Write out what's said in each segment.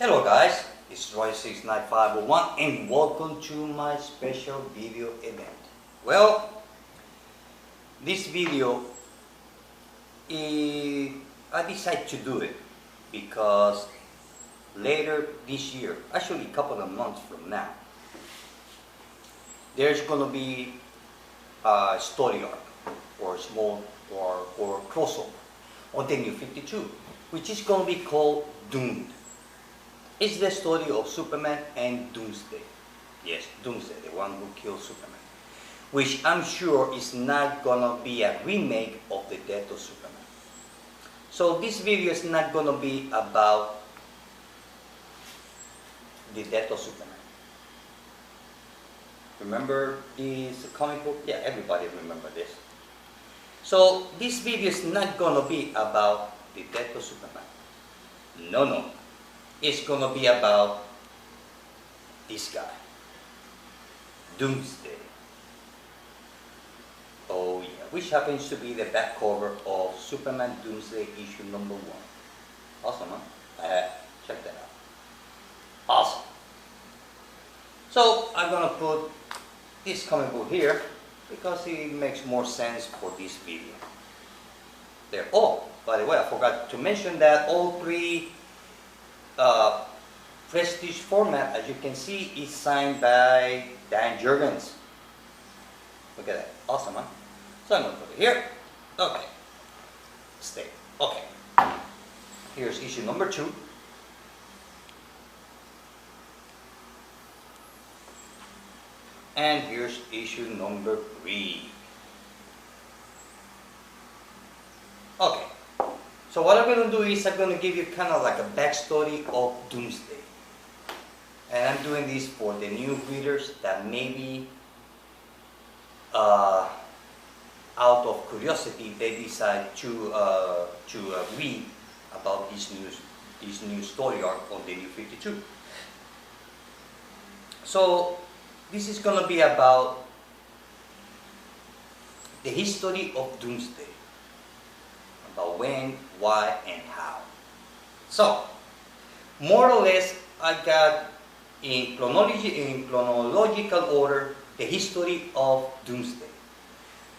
Hello guys, it's Roy69501 and welcome to my special video event. Well, this video, I decided to do it because later this year, actually a couple of months from now, there's going to be a story arc or small or crossover on the New 52, which is going to be called Doomsday. It's the story of Superman and Doomsday. Yes, Doomsday, the one who killed Superman. Which I'm sure is not gonna be a remake of the death of Superman. So this video is not gonna be about the death of Superman. Remember this comic book? Yeah, everybody remember this. So this video is not gonna be about the death of Superman. No. It's going to be about this guy, Doomsday. Oh yeah, which happens to be the back cover of Superman Doomsday issue number 1. Awesome, huh? Check that out. Awesome. So I'm going to put this comic book here because it makes more sense for this video. There. Oh, by the way, I forgot to mention that all three prestige format, as you can see, is signed by Dan Jurgens. Look at that. Awesome, huh? So I'm going to put it here. Okay. Stay. Okay. Here's issue number 2. And here's issue number 3. Okay. So what I'm going to do is I'm going to give you kind of like a backstory of Doomsday. And I'm doing this for the new readers that maybe out of curiosity they decide to read about this new story arc on the New 52. So this is going to be about the history of Doomsday. About when, why, and how. So, more or less, I got in chronological order the history of Doomsday.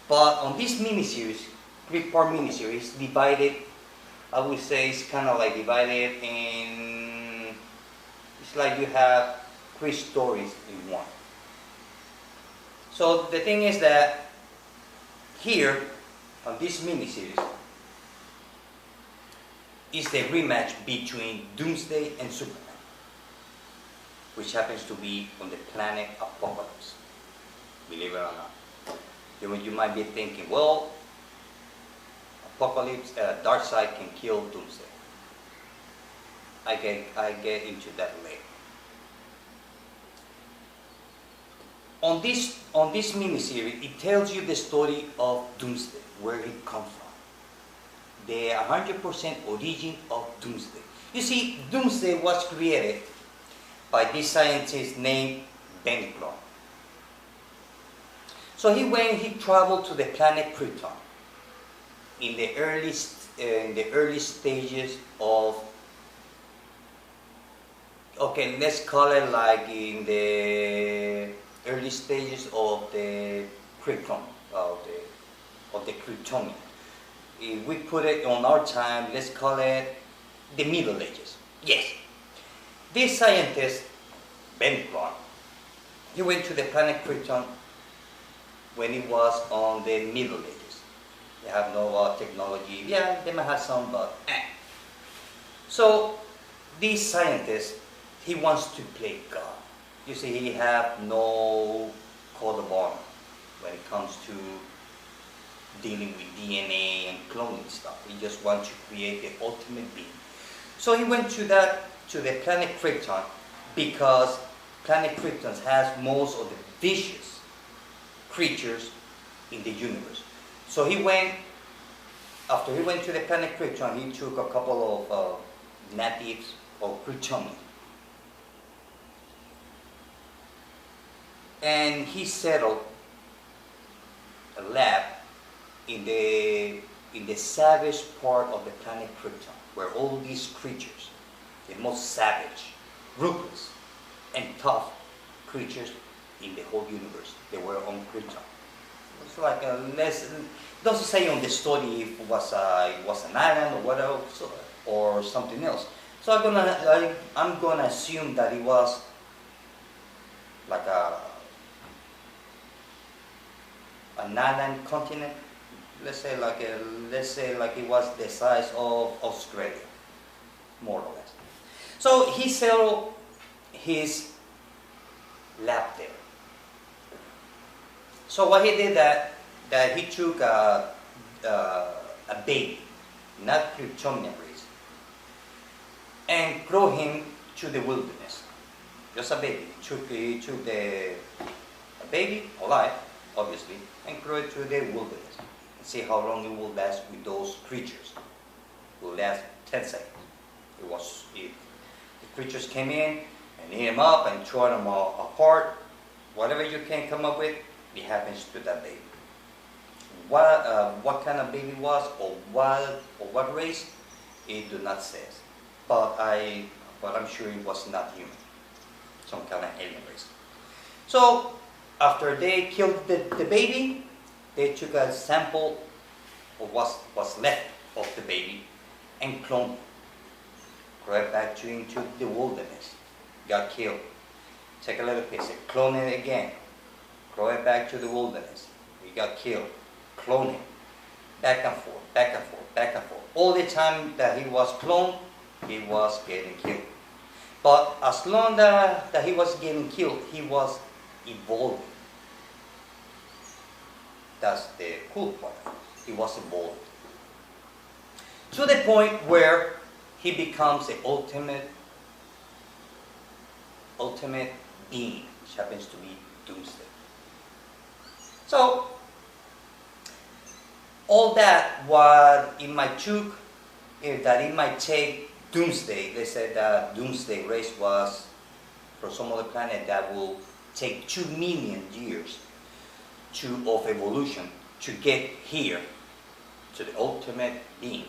But on this miniseries, 3-part miniseries, divided, I would say it's kind of like divided in, it's like you have 3 stories in one. So the thing is that here, on this miniseries, is the rematch between Doomsday and Superman, which happens to be on the planet Apocalypse, believe it or not. You might be thinking, well, Apocalypse, Darkseid can kill Doomsday. I get into that later. On this miniseries, it tells you the story of Doomsday, where he comes from. The 100% origin of Doomsday. You see, Doomsday was created by this scientist named Ben Clark. So he traveled to the planet Krypton in the early stages of, okay, let's call it like in the early stages of the Krypton, of the Kryptonian. If we put it on our time, let's call it the Middle Ages. Yes. This scientist, Ben Clark, he went to the planet Krypton when it was on the Middle Ages. They have no technology. Yeah, they might have some, but So, this scientist, he wants to play God. You see, he have no code of honor when it comes to dealing with DNA and cloning stuff. He just wants to create the ultimate being. So he went to the planet Krypton because planet Krypton has most of the vicious creatures in the universe. So after he went to the planet Krypton, he took a couple of natives of Kryptonian. And he settled a lab in the savage part of the planet Krypton, where all these creatures, the most savage, ruthless and tough creatures in the whole universe. They were on Krypton. It's like it doesn't say on the story if it was an island or what else or something else. So I'm gonna assume that it was like an island continent. Let's say like it was the size of Australia, more or less. So he settled his lab there. So what he did that he took a baby, not Kryptonian race, and threw him to the wilderness. Just a baby. He took a baby alive, obviously, and threw it to the wilderness. And see how long it will last with those creatures. It will last 10 seconds. The creatures came in and ate him up and tore them all apart. Whatever you can come up with, it happens to that baby. What kind of baby it was or what race, it do not say. But I'm sure it was not human. Some kind of alien race. So after they killed the baby, they took a sample of what was left of the baby and cloned it. Right back into the wilderness. Got killed. Take a little piece, clone it again. Throw it back to the wilderness. He got killed. Clone him. Back and forth, back and forth, back and forth. All the time that he was cloned, he was getting killed. But as long that he was getting killed, he was evolving. That's the cool part. He was evolving. To the point where he becomes the ultimate being, which happens to be Doomsday. So, all that what it might take Doomsday, they said that Doomsday race was from some other planet that will take 2 million years of evolution to get here to the ultimate being.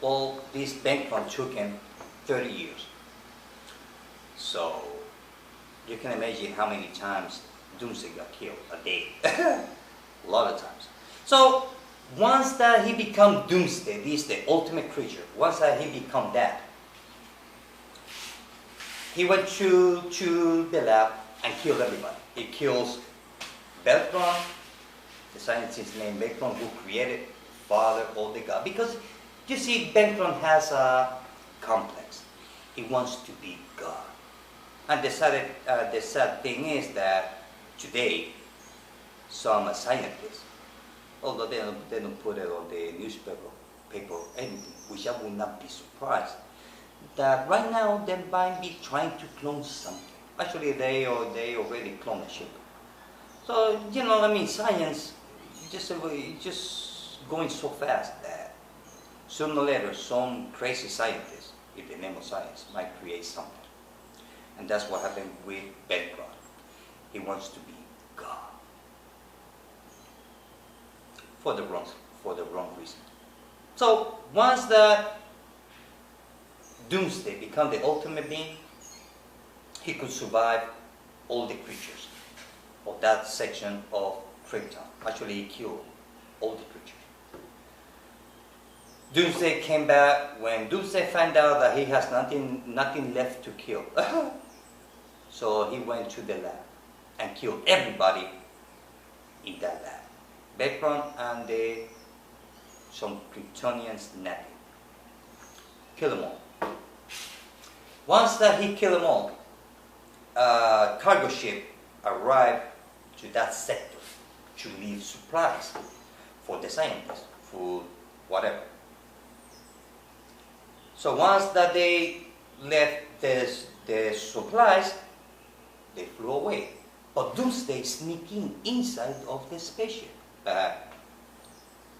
Well, this background took him 30 years. So, you can imagine how many times Doomsday got killed a day. A lot of times. So, once that he become Doomsday, this is the ultimate creature. Once that he become that, he went to the lab and killed everybody. He kills Beltron, the scientist named Beltron, who created Father of the God. Because, you see, Beltron has a complex. He wants to be God. And the sad thing is that today, some scientists, although they don't put it on the newspaper, or anything, which I would not be surprised, that right now they might be trying to clone something. Actually, they already cloned a ship. So, you know, I mean, science just going so fast that sooner or later some crazy scientist, in the name of science, might create something. And that's what happened with Bedrock. He wants to be God. For the wrong reason. So once that Doomsday become the ultimate being, he could survive all the creatures of that section of Krypton. Actually, he killed all the creatures. Doomsday came back when Doomsday found out that he has nothing left to kill. So he went to the lab and killed everybody in that lab. Background and some Kryptonians napping. Kill them all. Once that he killed them all, a cargo ship arrived to that sector to leave supplies for the scientists, food, whatever. So once that they left the supplies, they flew away. But Doomsday sneaked inside of the spaceship.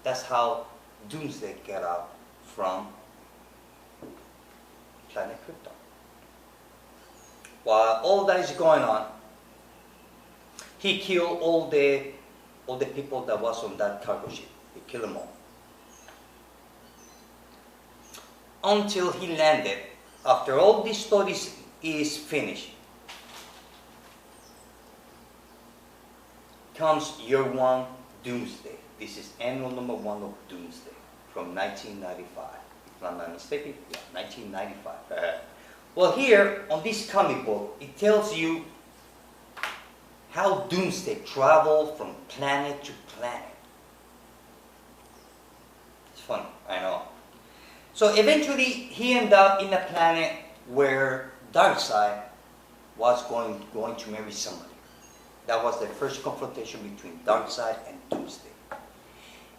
That's how Doomsday got out from planet Krypton. While all that is going on, he killed all the people that was on that cargo ship. He killed them all. Until he landed, after all these stories is finished, comes year one, Doomsday. This is annual number 1 of Doomsday from 1995. If I'm not mistaken, yeah, 1995. Well, here on this comic book, it tells you how Doomsday traveled from planet to planet. It's funny, I know. So eventually, he ended up in a planet where Darkseid was going to marry somebody. That was the first confrontation between Darkseid and Doomsday.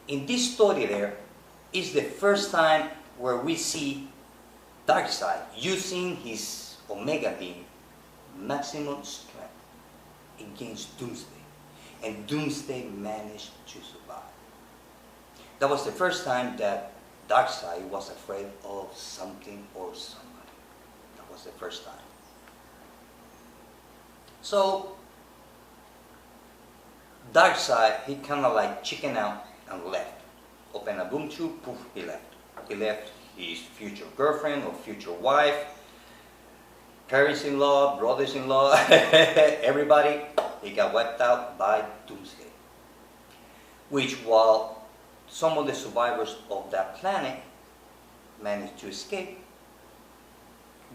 In this story there is the first time where we see Darkseid using his Omega Beam maximum strength against Doomsday. And Doomsday managed to survive. That was the first time that Darkseid was afraid of something or somebody. That was the first time. So Darkseid, he kind of like chickened out and left. Open a boom tube, poof, he left. He left his future girlfriend or future wife, parents-in-law, brothers-in-law, everybody. He got wiped out by Doomsday. Which, while some of the survivors of that planet managed to escape,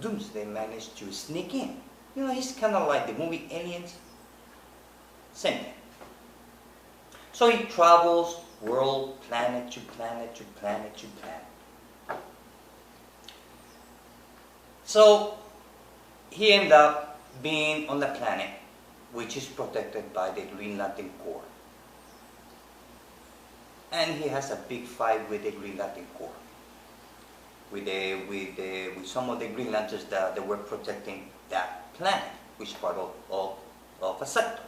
Doomsday managed to sneak in. You know, he's kind of like the movie Aliens. Same thing. So he travels world, planet to planet to planet to planet. So he ended up being on a planet which is protected by the Green Lantern Corps. And he has a big fight with the Green Lantern Corps. With some of the Green Lanterns that were protecting that planet, which is part of a sector.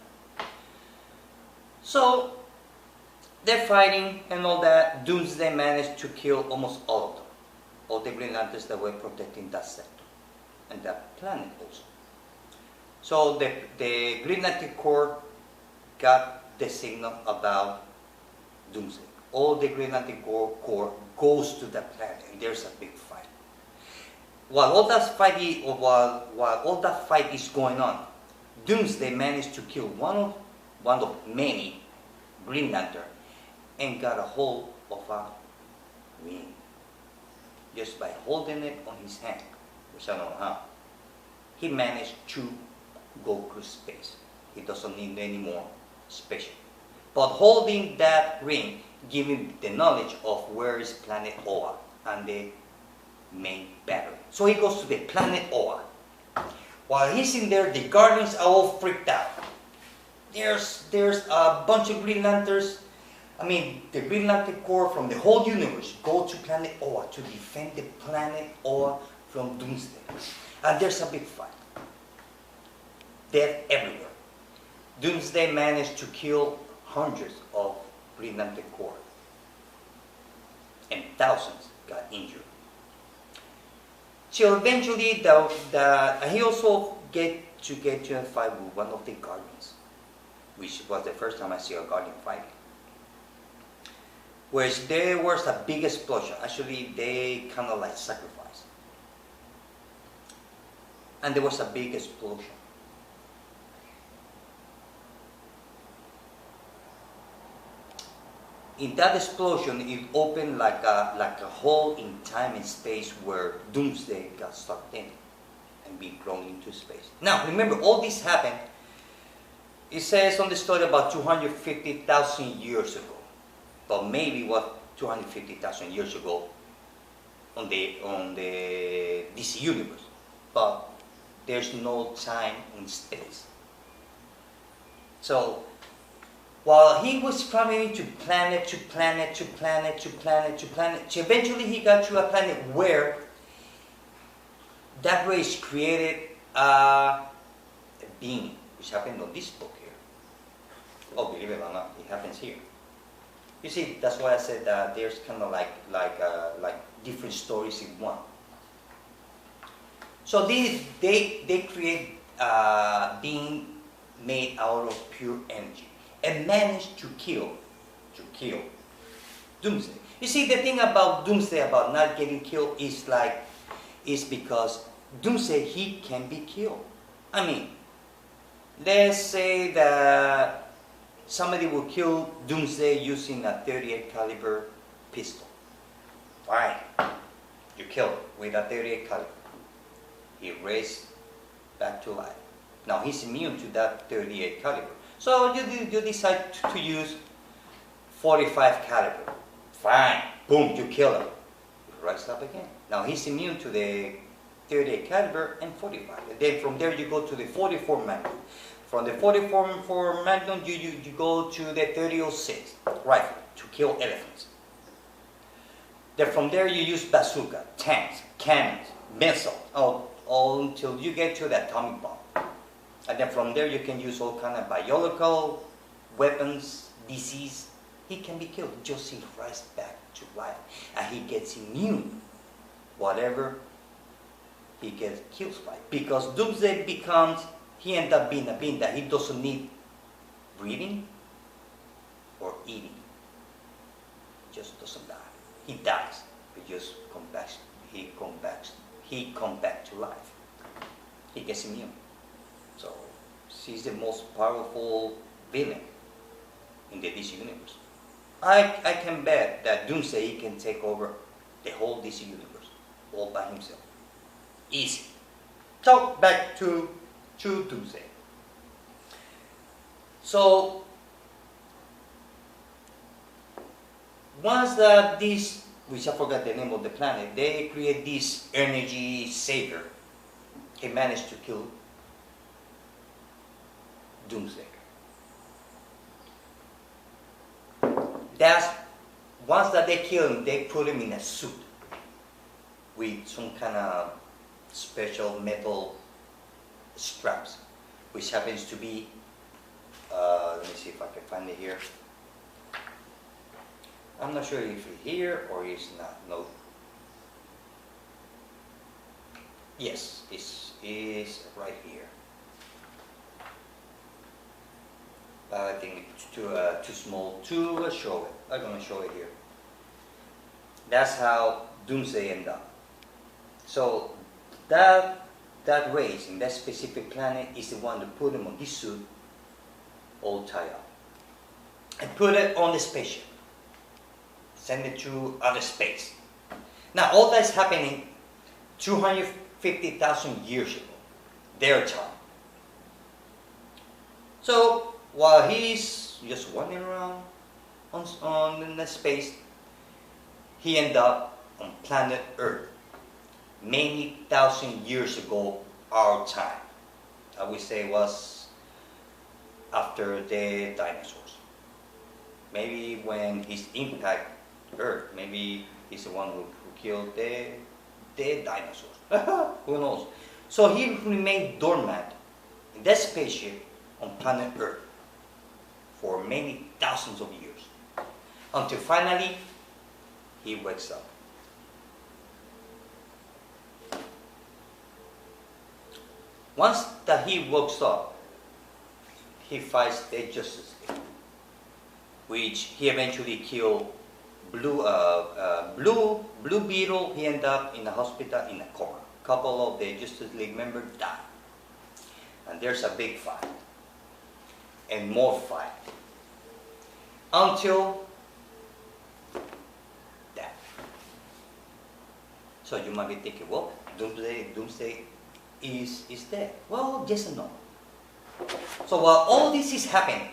So they're fighting and all that. Doomsday managed to kill almost all of them. All the Green Lanterns that were protecting that sector. And that planet also. So the Green Lantern Corps got the signal about Doomsday. All the Green Lantern Corps goes to that planet and there's a big fight. While all that fight is going on, Doomsday managed to kill one of many Green Lantern and got a hold of a ring just by holding it on his hand, which I don't know how. He managed to go through space. He doesn't need any more spaceship. But holding that ring gives him the knowledge of where is planet Oa and the main battery. So he goes to the planet Oa. While he's in there, the Guardians are all freaked out. There's a bunch of Green Lanterns. I mean, the Green Lantern Corps from the whole universe go to planet Oa to defend the planet Oa from Doomsday. And there's a big fight. Death everywhere. Doomsday managed to kill hundreds of Green Lantern Corps. And thousands got injured. So eventually, he also get to a fight with one of the Guardians, which was the first time I see a Guardian fighting. Whereas there was a big explosion. Actually, they kind of like sacrificed. And there was a big explosion. In that explosion, it opened like a hole in time and space where Doomsday got sucked in and be thrown into space. Now, remember, all this happened, it says on the story about 250,000 years ago. But maybe what 250,000 years ago on the DC universe. But there's no time in space. So while he was traveling to planet to planet to planet to planet to planet, eventually he got to a planet where that race created a being, which happened on this book here. Oh, believe it or not, it happens here. You see, that's why I said that there's kind of like different stories in one. So they create being made out of pure energy and managed to kill Doomsday. You see, the thing about Doomsday about not getting killed is because Doomsday, he can be killed. I mean, let's say that somebody will kill Doomsday using a 38 caliber pistol. Fine, you kill him with a 38 caliber. He raised back to life. Now he's immune to that 38 caliber. So you decide to use 45 caliber. Fine, boom, you kill him. You rise up again. Now he's immune to the 38 caliber and 45. And then from there you go to the 44 Magnum. From the 44 Magnum you go to the 30-06 rifle to kill elephants. Then from there you use bazooka, tanks, cannons, missiles, all until you get to the atomic bomb. And then from there you can use all kind of biological weapons, disease. He can be killed, just he rises back to life. And he gets immune, whatever he gets killed by. Because Doomsday becomes, he ends up being a being that he doesn't need breathing or eating. He just doesn't die. He dies. He just comes back. He comes back to life. He gets immune. So he's the most powerful villain in the DC universe. I can bet that Doomsday he can take over the whole DC universe all by himself. Easy. So back to Doomsday. So once that this, which I forgot the name of the planet, they create this energy savior, he managed to kill Doomsday. That's once that they kill him, they put him in a suit with some kind of special metal straps, which happens to be, let me see if I can find it here. I'm not sure if it's here or it's not. No. Yes, it's right here. But I think it's too small to show it. I'm going to show it here. That's how Doomsday ended up. So that race in that specific planet is the one that put him on this suit, all tied up, and put it on the spaceship. Send it to outer space. Now all that's happening 250,000 years ago, their time. So while he's just wandering around on the space, he ended up on planet Earth many thousand years ago, our time. I would say it was after the dinosaurs. Maybe when his impact Earth, maybe he's the one who killed the dinosaurs. Who knows? So he remained dormant in that spaceship on planet Earth for many thousands of years, until finally he wakes up. Once that he wakes up, he fights the Justice League, which he eventually killed Blue Beetle. He ended up in the hospital in a coma. A couple of the Justice League members died. And there's a big fight. And more fight. Until that. So you might be thinking, well, Doomsday is dead. Well, yes and no. So while all this is happening,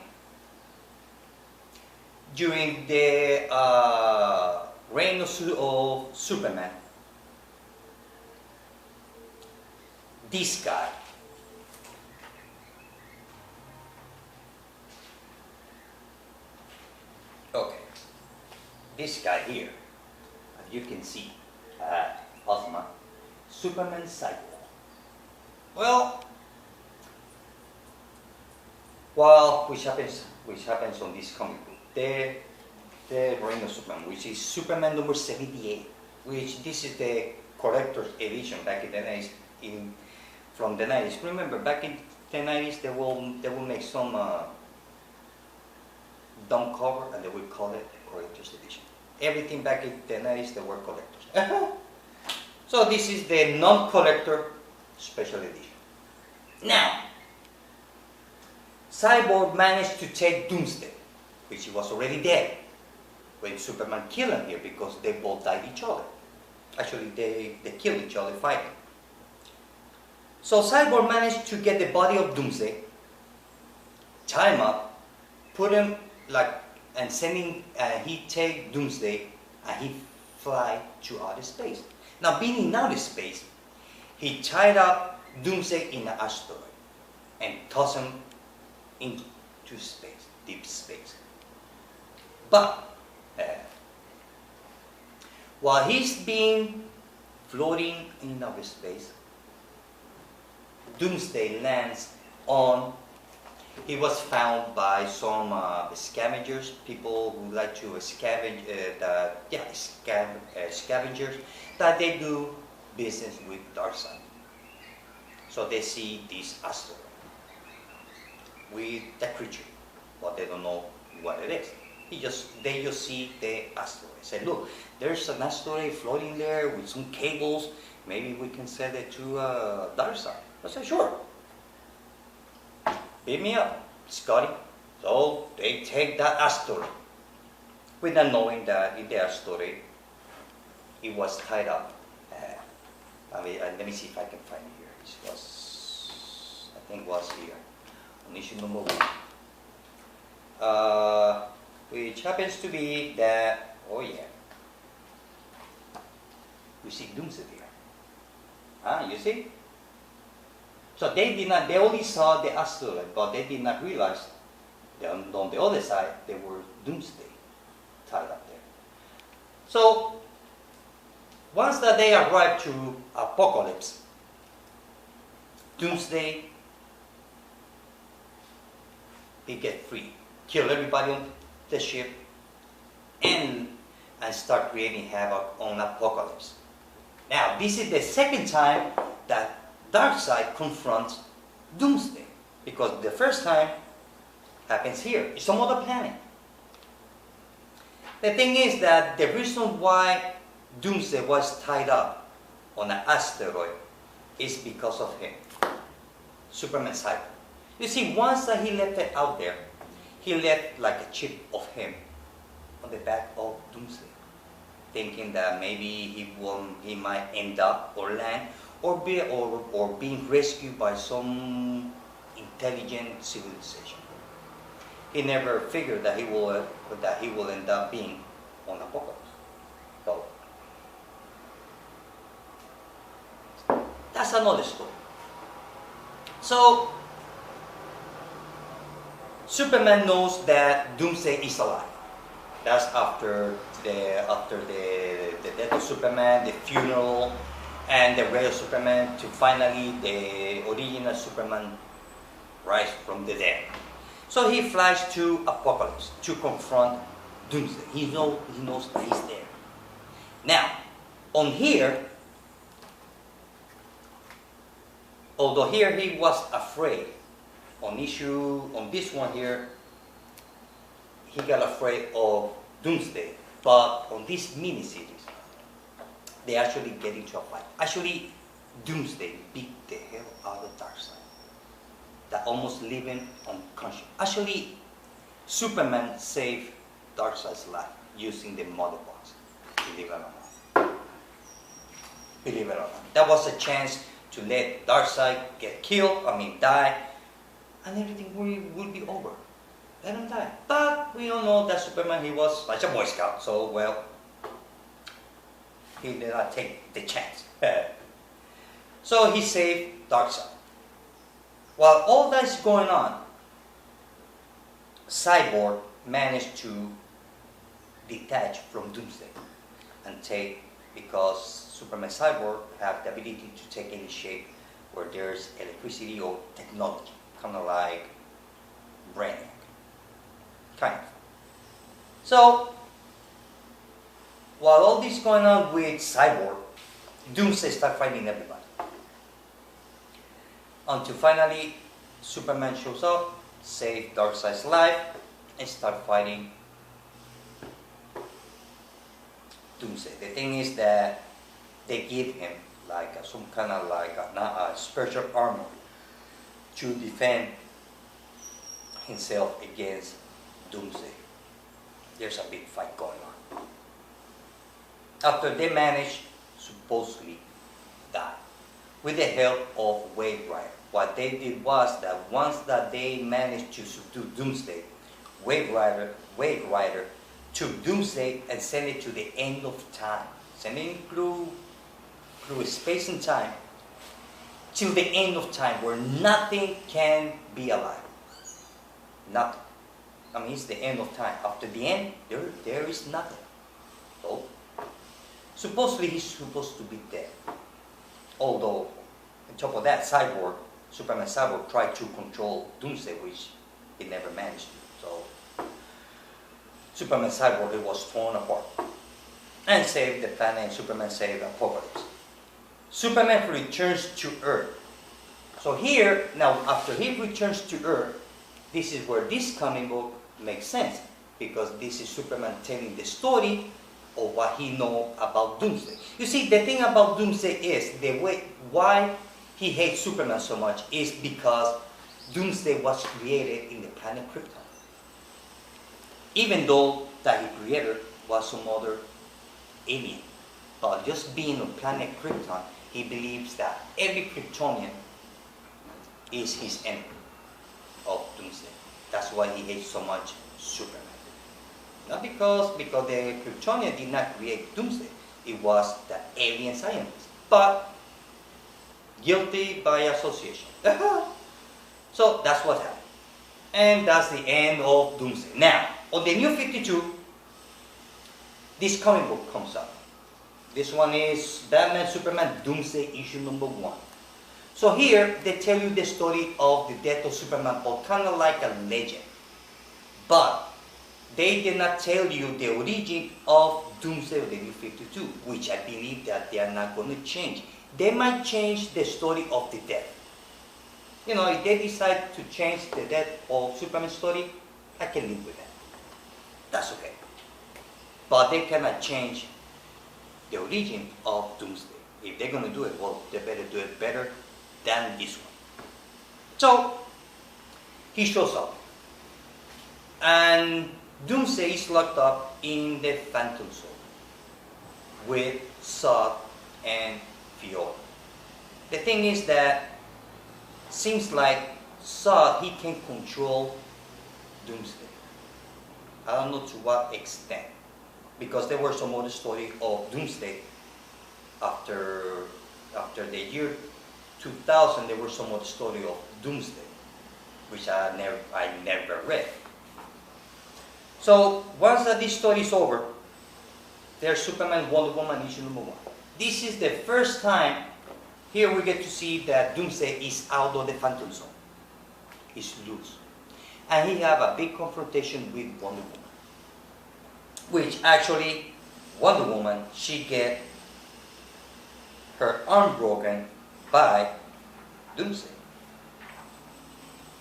during the reign of Superman, this guy, okay, this guy here, as you can see, awesome, Superman Cyborg. Well, which happens on this comic book, the reign of Superman, which is Superman number 78, which this is the collector's edition back in the 90s. From the 90s, remember back in the 90s they will make some dumb cover and they will call it the collector's edition. Everything back in the 90s they were collectors. So this is the non-collector special edition. Now, Cyborg managed to take Doomsday, which was already dead when Superman killed him here because they both died each other. Actually, they killed each other fighting. So Cyborg managed to get the body of Doomsday, tie him up, put him and he take Doomsday and he fly to outer space. Now being in outer space, he tied up Doomsday in an asteroid and tossed him into space, deep space. But while he's being floating in outer space, Doomsday lands on. He was found by some scavengers, people who like to scavenge, scavengers, that they do business with Darkseid. So they see this asteroid with the creature, but they don't know what it is. They just see the asteroid. Say, look, there's an asteroid floating there with some cables. Maybe we can sell it to Darkseid. I said, sure. Beat me up, Scotty. So they take that asteroid, without knowing that in the asteroid it was tied up. Let me see if I can find it here. It was, I think, it was here on issue number 1, which happens to be that. Oh yeah, you see Doomsday here. You see? So they only saw the asteroid, but they did not realize that on the other side there were Doomsday tied up there. So once that they arrived to Apocalypse, Doomsday, he get free, kill everybody on the ship, and start creating havoc on Apocalypse. Now this is the second time that Darkseid confronts Doomsday, because the first time happens here, it's some other planet. The thing is that the reason why Doomsday was tied up on an asteroid is because of him, Superman Cyborg. You see, once that he left it out there, he left like a chip of him on the back of Doomsday, thinking that maybe he might end up or land or being rescued by some intelligent civilization. He never figured that he will end up being on Apocalypse. So that's another story. So Superman knows that Doomsday is alive. That's after the death of Superman, the funeral, and the real Superman, to finally the original Superman rise from the dead. So he flies to Apocalypse to confront Doomsday. He knows that he's there. Now, on here, although here he was afraid, on this one here, he got afraid of Doomsday. But on this mini-series, they actually get into a fight. Actually, Doomsday beat the hell out of Darkseid. That almost leave him unconscious. Actually, Superman saved Darkseid's life using the mother box. Believe it or not. Believe it or not. That was a chance to let Darkseid die, and everything will be over. Let him die. But we all know that Superman, he was like a Boy Scout, so well, he did not take the chance. So he saved Darkseid. While all that's going on, Cyborg managed to detach from Doomsday and take, because Superman Cyborg have the ability to take any shape where there's electricity or technology, kind of like Brainiac. Kind of. So, while all this going on with Cyborg, Doomsday start fighting everybody. Until finally, Superman shows up, saves Darkseid's life, and start fighting Doomsday. The thing is that they give him like some kind of like a special armor to defend himself against Doomsday. There's a big fight going on. After they managed, supposedly, die with the help of Wave Rider. What they did was that once that they managed to subdue Doomsday, Wave Rider took Doomsday and sent it to the end of time, sending it through space and time till the end of time, where nothing can be alive. Nothing. I mean, it's the end of time. After the end, there is nothing. So, supposedly he's supposed to be dead. Although, on top of that, Superman Cyborg tried to control Doomsday, which he never managed to. So, Superman Cyborg was torn apart and saved the planet, and Superman saved Apocalypse. Superman returns to Earth. So here, now after he returns to Earth, this is where this comic book makes sense, because this is Superman telling the story of what he knows about Doomsday. You see, the thing about Doomsday is the way why he hates Superman so much is because Doomsday was created in the planet Krypton. Even though that he created was some other alien. But just being on planet Krypton, he believes that every Kryptonian is his enemy of Doomsday. That's why he hates so much Superman. Not because the Kryptonian did not create Doomsday. It was the alien scientist. But guilty by association. So that's what happened. And that's the end of Doomsday. Now, on the New 52, this comic book comes up. This one is Batman Superman Doomsday issue number 1. So here, they tell you the story of the death of Superman, or kind of like a legend. But they did not tell you the origin of Doomsday of the New 52, which I believe that they are not going to change. They might change the story of the death. You know, if they decide to change the death of Superman's story, I can live with that. That's okay. But they cannot change the origin of Doomsday. If they're going to do it, well, they better do it better than this one. So, he shows up. And Doomsday is locked up in the Phantom Zone with Zod and Fiora. The thing is that seems like Zod, he can control Doomsday. I don't know to what extent, because there were some other story of Doomsday after the year 2000. There were some other story of Doomsday, which I never read. So once that this story is over, there's Superman Wonder Woman issue number 1. This is the first time here we get to see that Doomsday is out of the Phantom Zone. He's loose. And he have a big confrontation with Wonder Woman. Which actually, Wonder Woman, she get her arm broken by Doomsday.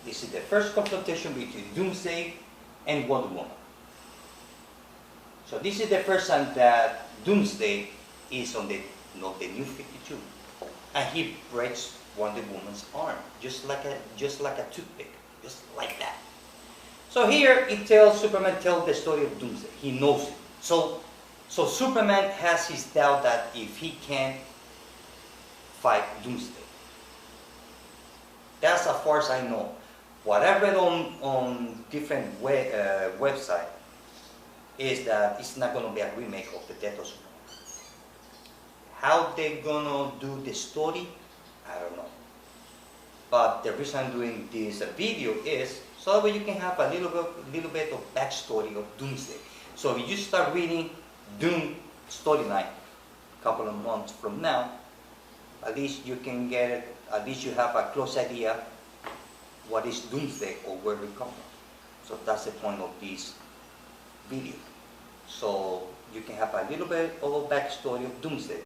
This is the first confrontation between Doomsday and Wonder Woman. So this is the first time that Doomsday is on the New 52, and he breaks Wonder Woman's arm, just like a toothpick, just like that. So here Superman tells the story of Doomsday. He knows it. So Superman has his doubt that if he can fight Doomsday. That's as far as I know. What I read on different websites is that it's not going to be a remake of the death of Superman. How they're going to do the story, I don't know. But the reason I'm doing this video is so that way you can have a little bit of backstory of Doomsday. So if you start reading Doom storyline a couple of months from now, at least you can get it, at least you have a close idea what is Doomsday or where we come from. So that's the point of this video. So you can have a little bit of a backstory of Doomsday.